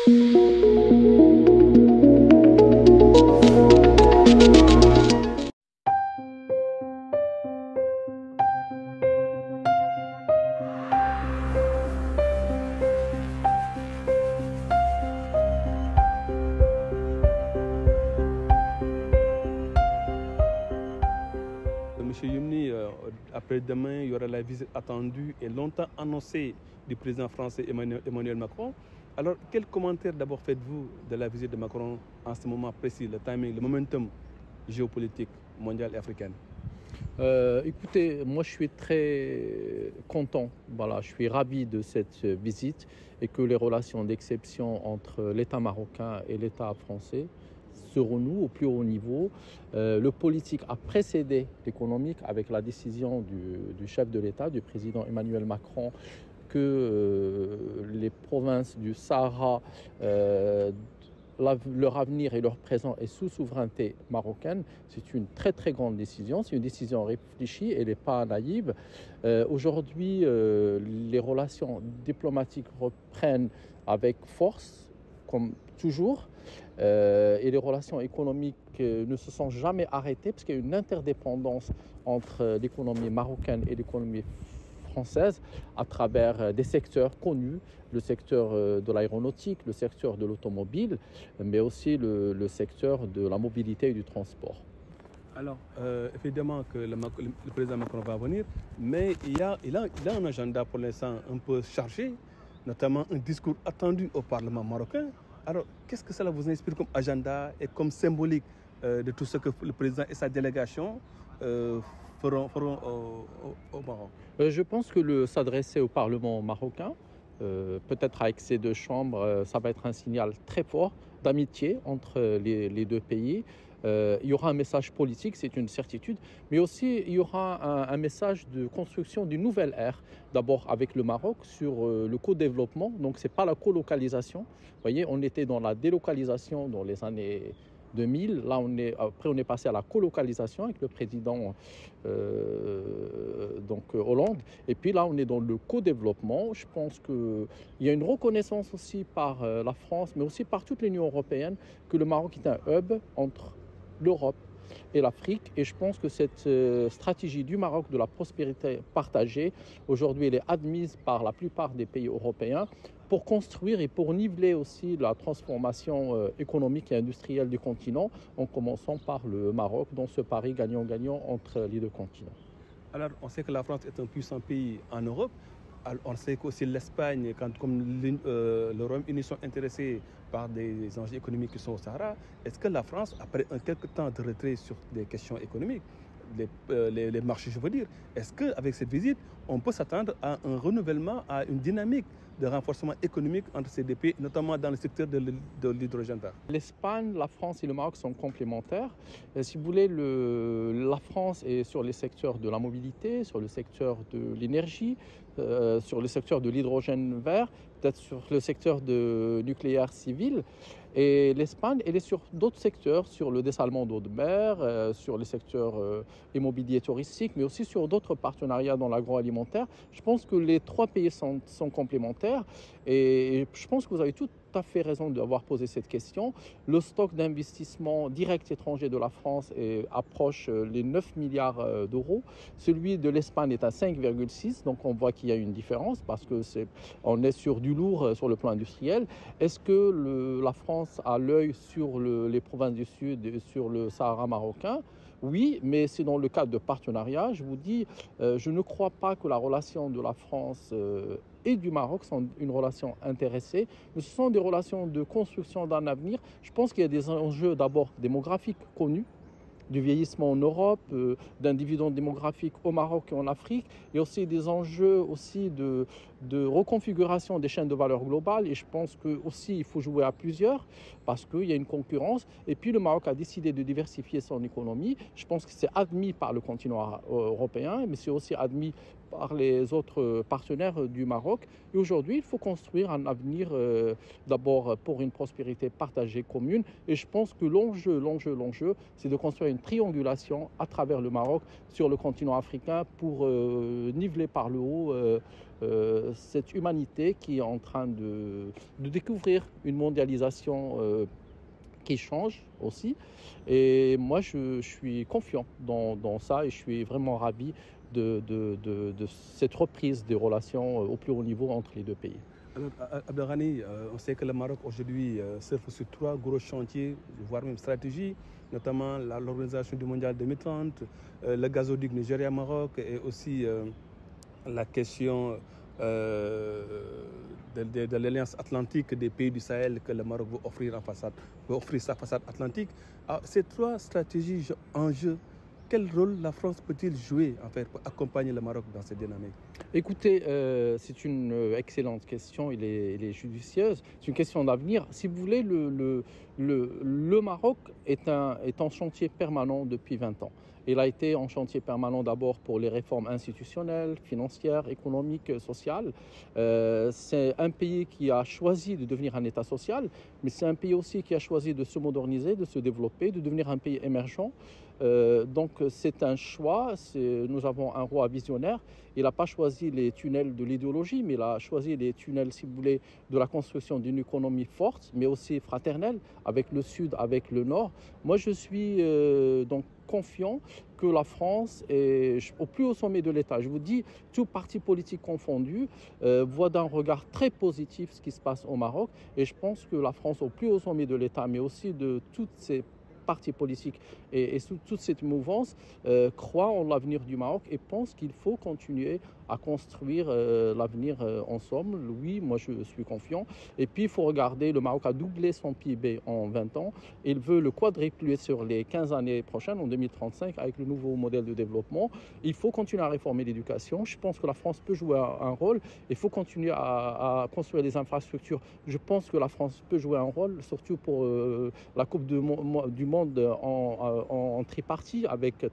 Monsieur Youmni, après-demain, il y aura la visite attendue et longtemps annoncée du président français Emmanuel Macron. Alors, quel commentaire d'abord faites-vous de la visite de Macron en ce moment précis, le timing, le momentum géopolitique mondial et africain? Écoutez, moi je suis très content, voilà, je suis ravi de cette visite et que les relations d'exception entre l'État marocain et l'État français se renouent au plus haut niveau. Le politique a précédé l'économique avec la décision du chef de l'État, du président Emmanuel Macron, que les provinces du Sahara, leur avenir et leur présent est sous souveraineté marocaine. C'est une très très grande décision, c'est une décision réfléchie, elle n'est pas naïve. Aujourd'hui, les relations diplomatiques reprennent avec force, comme toujours, et les relations économiques ne se sont jamais arrêtées parce qu'il y a une interdépendance entre l'économie marocaine et l'économie française à travers des secteurs connus, le secteur de l'aéronautique, le secteur de l'automobile, mais aussi le secteur de la mobilité et du transport. Alors, évidemment que le président Macron va venir, mais il a un agenda pour l'instant un peu chargé, notamment un discours attendu au Parlement marocain. Alors, qu'est-ce que cela vous inspire comme agenda et comme symbolique de tout ce que le président et sa délégation feront au Maroc? Je pense que s'adresser au Parlement marocain, peut-être avec ces deux chambres, ça va être un signal très fort d'amitié entre les deux pays. Il y aura un message politique, c'est une certitude, mais aussi il y aura un message de construction d'une nouvelle ère, d'abord avec le Maroc sur le co-développement, donc ce n'est pas la colocalisation. Vous voyez, on était dans la délocalisation dans les années 2000. Là, après, on est passé à la colocalisation avec le président Hollande. Et puis là, on est dans le co-développement. Je pense qu'il y a une reconnaissance aussi par la France, mais aussi par toute l'Union européenne, que le Maroc est un hub entre l'Europe et l'Afrique. Et je pense que cette stratégie du Maroc de la prospérité partagée, aujourd'hui, elle est admise par la plupart des pays européens pour construire et pour niveler aussi la transformation économique et industrielle du continent, en commençant par le Maroc, dans ce pari gagnant-gagnant entre les deux continents. Alors, on sait que la France est un puissant pays en Europe. Alors, on sait qu'aussi l'Espagne, comme le Royaume-Uni sont intéressés par des enjeux économiques qui sont au Sahara, est-ce que la France, après quelques temps de retrait sur des questions économiques, les marchés, je veux dire, est-ce qu'avec cette visite, on peut s'attendre à un renouvellement, à une dynamique de renforcement économique entre ces deux pays, notamment dans le secteur de l'hydrogène vert? L'Espagne, la France et le Maroc sont complémentaires. Si vous voulez, la France est sur les secteurs de la mobilité, sur le secteur de l'énergie, sur le secteur de l'hydrogène vert, peut-être sur le secteur de nucléaire civil. Et l'Espagne, elle est sur d'autres secteurs, sur le dessalement d'eau de mer, sur les secteurs immobiliers touristiques, mais aussi sur d'autres partenariats dans l'agroalimentaire. Je pense que les trois pays sont complémentaires et je pense que vous avez tout à fait raison d'avoir posé cette question. Le stock d'investissement direct étranger de la France approche les 9 milliards d'euros. Celui de l'Espagne est à 5,6, donc on voit qu'il y a une différence parce qu'on est sur du lourd sur le plan industriel. Est-ce que la France a l'œil sur les provinces du Sud et sur le Sahara marocain? Oui, mais c'est dans le cadre de partenariat. Je vous dis, je ne crois pas que la relation de la France et du Maroc sont une relation intéressée, mais ce sont des relations de construction d'un avenir. Je pense qu'il y a des enjeux d'abord démographiques connus, du vieillissement en Europe, d'un dividende démographique au Maroc et en Afrique, et aussi des enjeux aussi de reconfiguration des chaînes de valeur globales. Et je pense qu'il faut jouer à plusieurs parce qu'il y a une concurrence. Et puis le Maroc a décidé de diversifier son économie. Je pense que c'est admis par le continent européen, mais c'est aussi admis par les autres partenaires du Maroc. Et aujourd'hui, il faut construire un avenir d'abord pour une prospérité partagée commune. Et je pense que l'enjeu, c'est de construire une triangulation à travers le Maroc sur le continent africain pour niveler par le haut cette humanité qui est en train de découvrir une mondialisation qui change aussi. Et moi, je suis confiant dans ça et je suis vraiment ravi de cette reprise des relations au plus haut niveau entre les deux pays. Alors, Abdelghani, on sait que le Maroc aujourd'hui surfe sur 3 gros chantiers, voire même stratégies, notamment l'Organisation du Mondial 2030, le gazoduc Nigeria-Maroc et aussi la question de l'Alliance atlantique des pays du Sahel que le Maroc veut offrir sa façade atlantique. Alors, ces 3 stratégies en jeu, quel rôle la France peut-il jouer en fait, pour accompagner le Maroc dans cette dynamique? Écoutez, c'est une excellente question, elle est judicieuse. C'est une question d'avenir. Si vous voulez, le Maroc est en chantier permanent depuis 20 ans. Il a été en chantier permanent d'abord pour les réformes institutionnelles, financières, économiques, sociales. C'est un pays qui a choisi de devenir un État social, mais c'est un pays aussi qui a choisi de se moderniser, de se développer, de devenir un pays émergent. Donc c'est un choix, nous avons un roi visionnaire. Il n'a pas choisi les tunnels de l'idéologie, mais il a choisi les tunnels, si vous voulez, de la construction d'une économie forte, mais aussi fraternelle, avec le Sud, avec le Nord. Moi, je suis donc confiant que la France est au plus haut sommet de l'État. Je vous dis, tout parti politique confondu, voit d'un regard très positif ce qui se passe au Maroc. Et je pense que la France, au plus haut sommet de l'État, mais aussi de toutes ces partis politiques et toute cette mouvance croit en l'avenir du Maroc et pense qu'il faut continuer à construire l'avenir ensemble. Oui, moi je suis confiant. Et puis il faut regarder, le Maroc a doublé son PIB en 20 ans. Il veut le quadrupler sur les 15 années prochaines, en 2035, avec le nouveau modèle de développement. Il faut continuer à réformer l'éducation. Je pense que la France peut jouer un rôle. Il faut continuer à construire des infrastructures. Je pense que la France peut jouer un rôle, surtout pour la Coupe du Monde en tripartie avec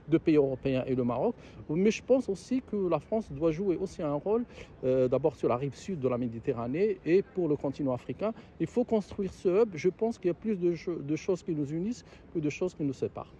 2 pays européens et le Maroc. Mais je pense aussi que la France doit jouer aussi un rôle d'abord sur la rive sud de la Méditerranée et pour le continent africain. Il faut construire ce hub. Je pense qu'il y a plus de choses qui nous unissent que de choses qui nous séparent.